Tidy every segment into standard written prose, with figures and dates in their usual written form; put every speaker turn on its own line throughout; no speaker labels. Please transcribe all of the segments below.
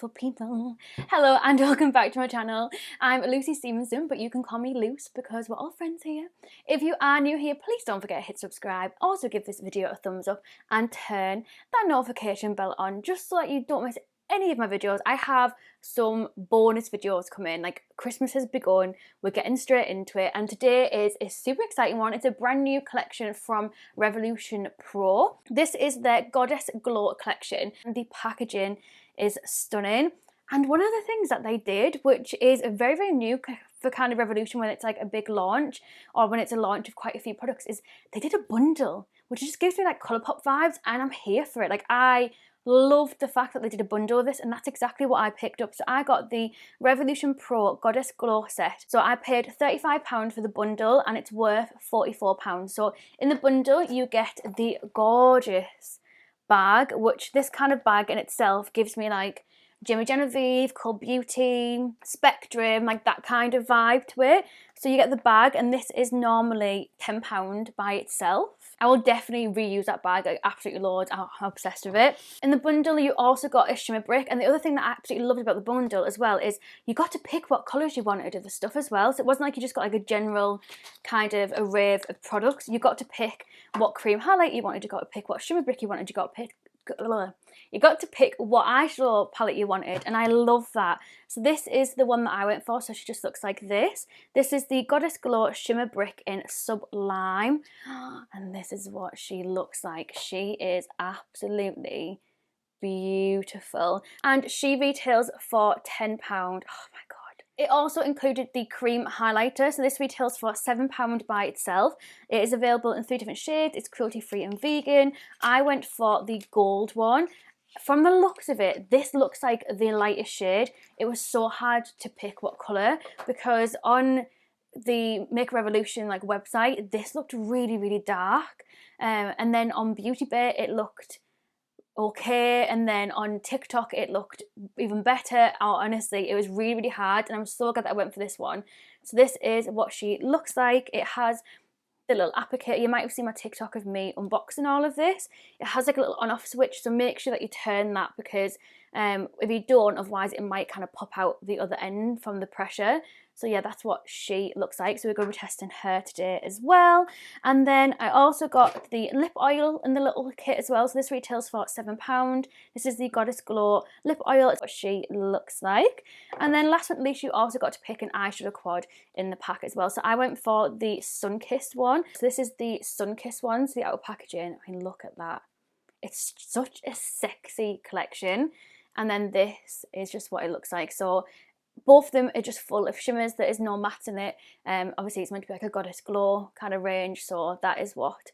beautiful people. Hello and welcome back to my channel. I'm Lucy Stephenson, but you can call me Luce because we're all friends here. If you are new here, please don't forget to hit subscribe. Also give this video a thumbs up and turn that notification bell on just so that you don't miss any of my videos. I have some bonus videos coming, like Christmas has begun, we're getting straight into it, and today is a super exciting one. It's a brand new collection from Revolution Pro. This is their Goddess Glow collection. The packaging is stunning, and one of the things that they did, which is very, very new for kind of Revolution when it's like a big launch or when it's a launch of quite a few products, is they did a bundle, which just gives me like ColourPop vibes, and I'm here for it. Like, I loved the fact that they did a bundle of this, and that's exactly what I picked up. So I got the Revolution Pro Goddess Glow set. So I paid £35 for the bundle and it's worth £44. So in the bundle you get the gorgeous bag, which this kind of bag in itself gives me like Jimmy Genevieve, Cult Beauty, Spectrum, like that kind of vibe to it. So you get the bag, and this is normally £10 by itself. I will definitely reuse that bag, like absolutely loads. I'm obsessed with it. In the bundle you also got a Shimmer Brick, and the other thing that I absolutely loved about the bundle as well is you got to pick what colours you wanted of the stuff as well. So it wasn't like you just got like a general kind of array of products. You got to pick what cream highlight you wanted, you got to pick what Shimmer Brick you wanted, you got to pick what eyeshadow palette you wanted, and I love that. So this is the one that I went for, so she just looks like this. This is the Goddess Glow Shimmer Brick in Sublime, and this is what she looks like. She is absolutely beautiful, and she retails for £10. Oh my god. It also included the cream highlighter, so this retails for £7 by itself. It is available in 3 different shades. It's cruelty-free and vegan. I went for the gold one. From the looks of it, this looks like the lightest shade. It was so hard to pick what colour, because on the Make Revolution like website, this looked really, really dark. And then on Beauty Bay, it looked okay, and then on TikTok it looked even better. Oh, honestly, it was really, really hard, and I'm so glad that I went for this one. So this is what she looks like. It has the little applicator. You might have seen my TikTok of me unboxing all of this. It has like a little on-off switch, so make sure that you turn that, because if you don't, otherwise it might kind of pop out the other end from the pressure. So yeah, that's what she looks like. So we're going to be testing her today as well. And then I also got the lip oil in the little kit as well. So this retails for £7. This is the Goddess Glow lip oil. It's what she looks like. And then last but not least, you also got to pick an eyeshadow quad in the pack as well. So I went for the Sun-Kissed one. So this is the Sun-Kissed one. So the outer packaging, I mean, look at that. It's such a sexy collection. And then this is just what it looks like. So both of them are just full of shimmers. There is no mattes in it. Obviously it's meant to be like a Goddess Glow kind of range, so that is what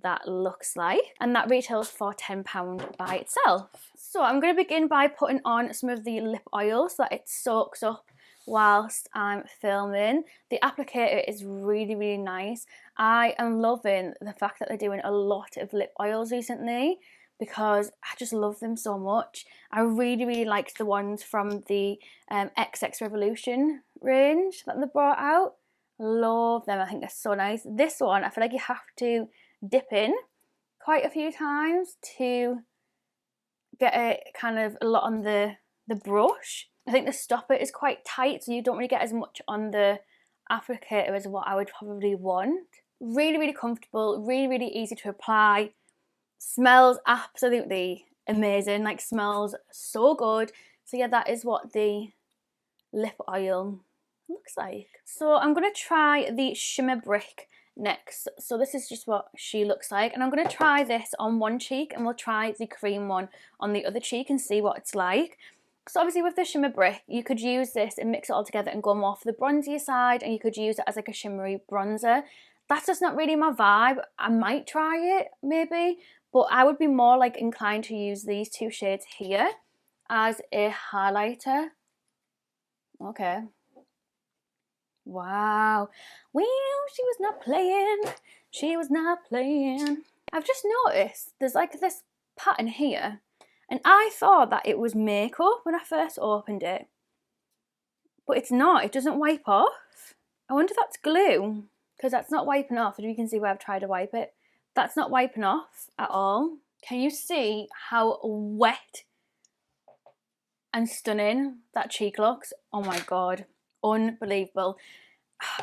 that looks like, and that retails for £10 by itself. So I'm going to begin by putting on some of the lip oil so that it soaks up whilst I'm filming. The applicator is really, really nice. I am loving the fact that they're doing a lot of lip oils recently, because I just love them so much. I really, really liked the ones from the XX Revolution range that they brought out. Love them. I think they're so nice. This one, I feel like you have to dip in quite a few times to get a kind of a lot on the brush. I think the stopper is quite tight, so you don't really get as much on the applicator as what I would probably want. Really, really comfortable, really, really easy to apply. Smells absolutely amazing, like smells so good. So yeah, that is what the lip oil looks like. So I'm going to try the Shimmer Brick next. So this is just what she looks like, and I'm going to try this on one cheek, and we'll try the cream one on the other cheek and see what it's like. So obviously with the Shimmer Brick, you could use this and mix it all together and go more for the bronzier side, and you could use it as like a shimmery bronzer. That's just not really my vibe. I might try it maybe, but I would be more like inclined to use these two shades here as a highlighter. Okay. Wow. Well, she was not playing. She was not playing. I've just noticed there's like this pattern here, and I thought that it was makeup when I first opened it, but it's not. It doesn't wipe off. I wonder if that's glue, because that's not wiping off. As you can see where I've tried to wipe it, that's not wiping off at all. Can you see how wet and stunning that cheek looks. Oh my god, unbelievable.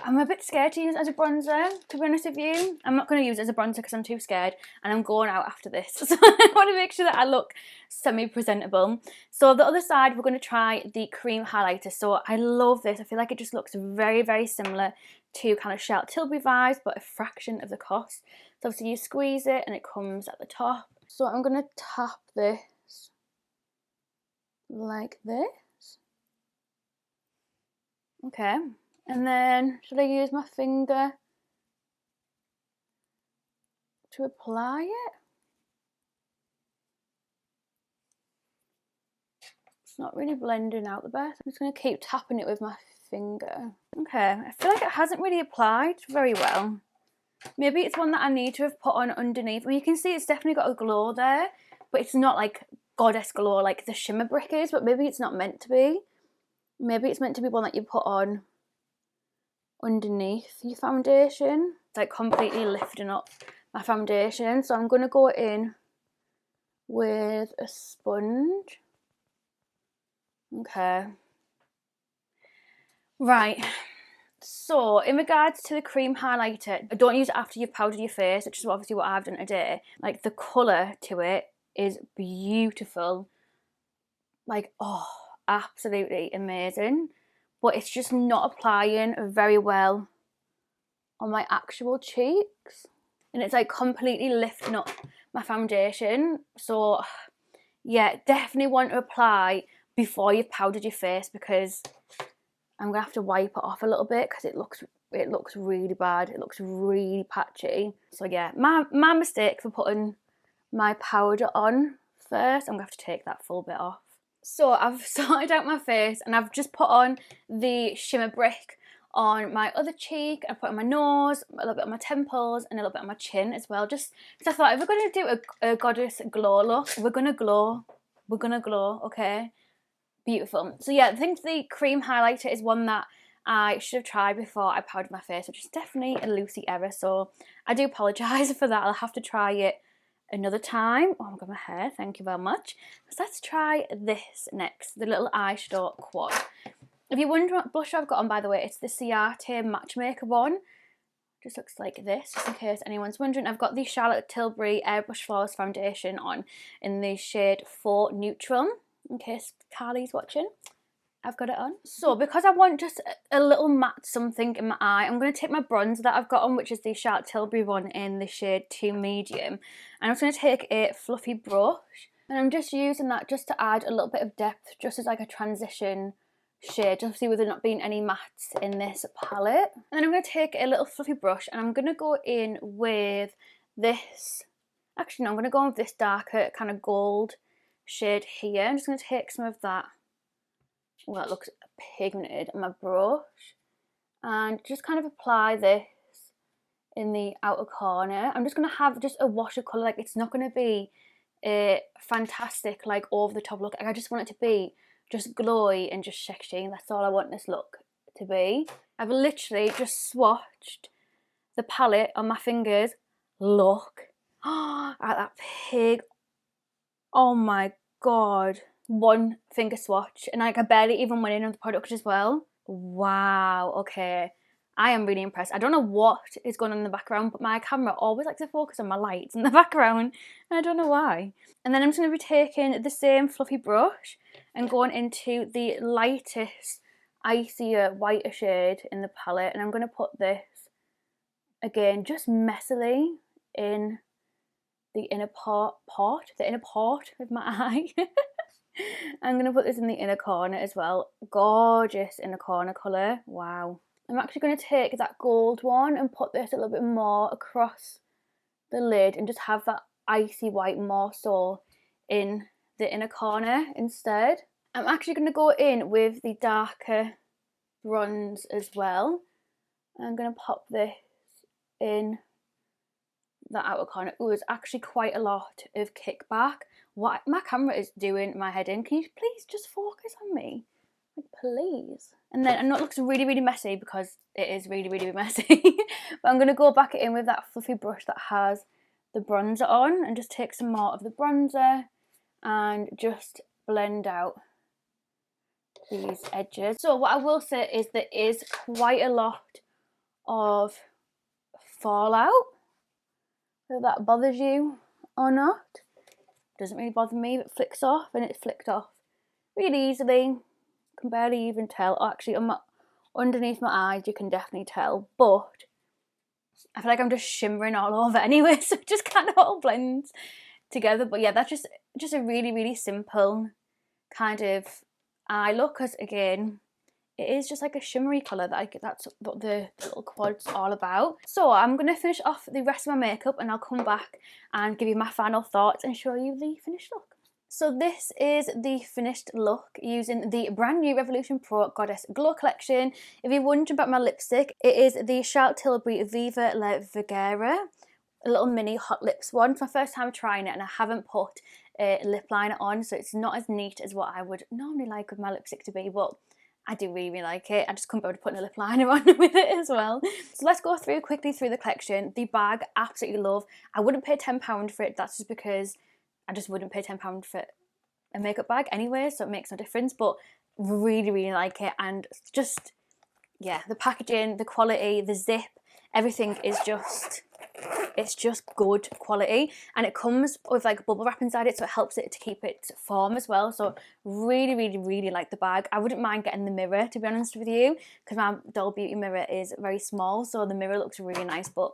I'm a bit scared to use it as a bronzer, to be honest with you. I'm not going to use it as a bronzer because I'm too scared, and I'm going out after this. So I want to make sure that I look semi-presentable. So the other side, we're going to try the cream highlighter. So I love this. I feel like it just looks very, very similar to kind of Charlotte Tilbury vibes, but a fraction of the cost. So obviously you squeeze it and it comes at the top. So I'm going to tap this like this. Okay. And then, should I use my finger to apply it? It's not really blending out the best. I'm just going to keep tapping it with my finger. Okay, I feel like it hasn't really applied very well. Maybe it's one that I need to have put on underneath. Well, you can see it's definitely got a glow there, but it's not like goddess glow like the Shimmer Brick is, but maybe it's not meant to be. Maybe it's meant to be one that you put on underneath your foundation. It's like completely lifting up my foundation. So I'm going to go in with a sponge. Okay. Right. So in regards to the cream highlighter, don't use it after you've powdered your face, which is obviously what I've done today. Like the colour to it is beautiful. Like, oh, absolutely amazing. But it's just not applying very well on my actual cheeks. And it's like completely lifting up my foundation. So yeah, definitely want to apply before you've powdered your face, because I'm gonna have to wipe it off a little bit because it looks really bad. It looks really patchy. So yeah, my mistake for putting my powder on first. I'm gonna have to take that full bit off. So I've sorted out my face and I've just put on the Shimmer Brick on my other cheek. I put on my nose, a little bit on my temples, and a little bit on my chin as well. Just because I thought if we're going to do a goddess glow look, we're going to glow. We're going to glow, okay? Beautiful. So yeah, I think the cream highlighter is one that I should have tried before I powdered my face, which is definitely a Lucy error. So I do apologise for that. I'll have to try it another time. Oh my god, my hair, thank you very much. So let's try this next, the little Eyeshadow Quad. If you're wondering what blush I've got on, by the way, it's the Ciate Matchmaker one. Just looks like this, just in case anyone's wondering. I've got the Charlotte Tilbury Airbrush Flawless Foundation on in the shade 4 Neutral, in case Carly's watching. I've got it on. So because I want just a little matte something in my eye, I'm going to take my bronzer that I've got on, which is the Charlotte Tilbury one in the shade 2 Medium. And I'm just going to take a fluffy brush, and I'm just using that just to add a little bit of depth, just as like a transition shade, just obviously with there not being any mattes in this palette. And then I'm going to take a little fluffy brush and I'm going to go in with this, actually no, I'm going to go in with this darker kind of gold shade here. I'm just going to take some of that, well, that looks pigmented, on my brush, and just kind of apply this in the outer corner. I'm just going to have just a wash of colour, like it's not going to be a fantastic like over the top look. I just want it to be just glowy and just sexy, and that's all I want this look to be. I've literally just swatched the palette on my fingers. Look at that pig. Oh my god. One finger swatch, and like I barely even went in on the product as well. Wow, okay. I am really impressed. I don't know what is going on in the background, but my camera always likes to focus on my lights in the background, and I don't know why. And then I'm just going to be taking the same fluffy brush and going into the lightest, icier, whiter shade in the palette, and I'm going to put this, again, just messily in the inner part of my eye. I'm going to put this in the inner corner as well. Gorgeous inner corner colour. Wow. I'm actually going to take that gold one and put this a little bit more across the lid and just have that icy white more so in the inner corner instead. I'm actually going to go in with the darker bronze as well. I'm going to pop this in the outer corner. Oh, there's actually quite a lot of kickback. What my camera is doing my head in. Can you please just focus on me? Like, please. And then I know it looks really, really messy because it is really, really messy. But I'm going to go back in with that fluffy brush that has the bronzer on and just take some more of the bronzer and just blend out these edges. So what I will say is there is quite a lot of fallout. Whether that bothers you or not, doesn't really bother me. It flicks off, and it flicked off really easily. Can barely even tell. Actually, underneath my eyes you can definitely tell, but I feel like I'm just shimmering all over anyway, so it just kind of all blends together. But yeah, that's just a really simple kind of eye look, because again, it is just like a shimmery colour. That's what the little quad's all about. So I'm going to finish off the rest of my makeup, and I'll come back and give you my final thoughts and show you the finished look. So this is the finished look using the brand new Revolution Pro Goddess Glow collection. If you're wondering about my lipstick, it is the Charlotte Tilbury Viva La Vergara, a little mini hot lips one. It's my first time trying it, and I haven't put a lip liner on, so it's not as neat as what I would normally like with my lipstick to be, but I do really like it. I just couldn't bother putting a lip liner on with it as well. So let's go quickly through the collection. The bag, absolutely love. I wouldn't pay £10 for it. That's just because I just wouldn't pay £10 for a makeup bag anyway, so it makes no difference, but really like it. And just, yeah, the packaging, the quality, the zip, everything is just, it's just good quality, and it comes with like bubble wrap inside it, so it helps it to keep its form as well. So really like the bag. I wouldn't mind getting the mirror, to be honest with you, because my Doll Beauty mirror is very small, so the mirror looks really nice, but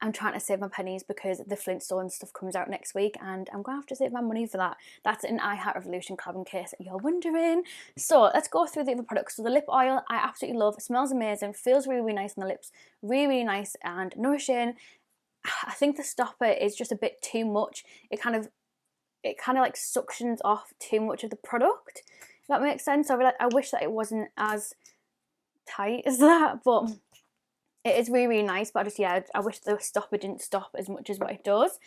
I'm trying to save my pennies because the Flintstone stuff comes out next week, and I'm going to have to save my money for that. That's an I Heart Revolution collab, in case you're wondering. So let's go through the other products. So the lip oil, I absolutely love. It smells amazing, feels really nice on the lips, really nice and nourishing. I think the stopper is just a bit too much. It kind of like suctions off too much of the product, if that makes sense. So I wish that it wasn't as tight as that, but it is really nice. But I wish the stopper didn't stop as much as what it does.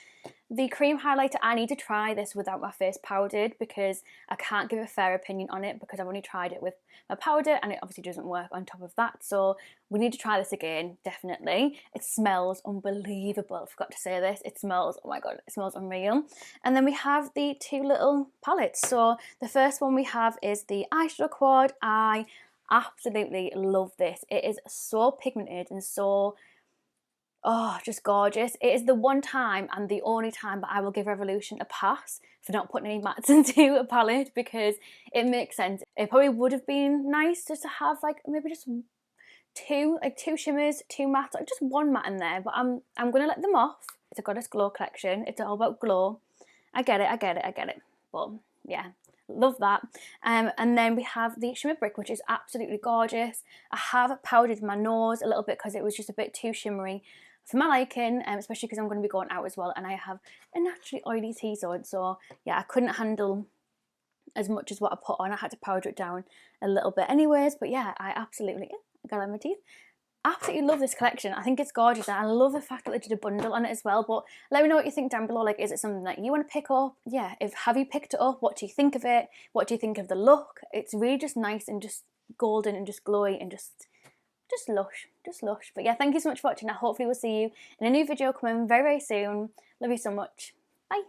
The cream highlighter, I need to try this without my face powdered, because I can't give a fair opinion on it, because I've only tried it with my powder and it obviously doesn't work on top of that. So we need to try this again, definitely. It smells unbelievable. I forgot to say this. It smells, oh my god, it smells unreal. And then we have the two little palettes. So the first one we have is the Eyeshadow Quad. I absolutely love this. It is so pigmented and so, oh, just gorgeous. It is the one time and the only time that I will give Revolution a pass for not putting any mattes into a palette, because it makes sense. It probably would have been nice just to have like maybe just two shimmers, two mattes, like just one matte in there, but I'm gonna let them off. It's a Goddess Glow collection. It's all about glow. I get it. But yeah, love that. And then we have the Shimmer Brick, which is absolutely gorgeous. I have powdered my nose a little bit because it was just a bit too shimmery for my liking, especially because I'm going to be going out as well, and I have a naturally oily T-zone, so yeah, I couldn't handle as much as what I put on. I had to powder it down a little bit anyways. But yeah, I absolutely, I got it on my teeth. Absolutely love this collection. I think it's gorgeous, and I love the fact that they did a bundle on it as well. But let me know what you think down below. Like, is it something that you want to pick up? Yeah, have you picked it up? What do you think of it? What do you think of the look? It's really just nice and just golden and just glowy and just lush, But yeah, thank you so much for watching. I hopefully will see you in a new video coming very soon. Love you so much. Bye.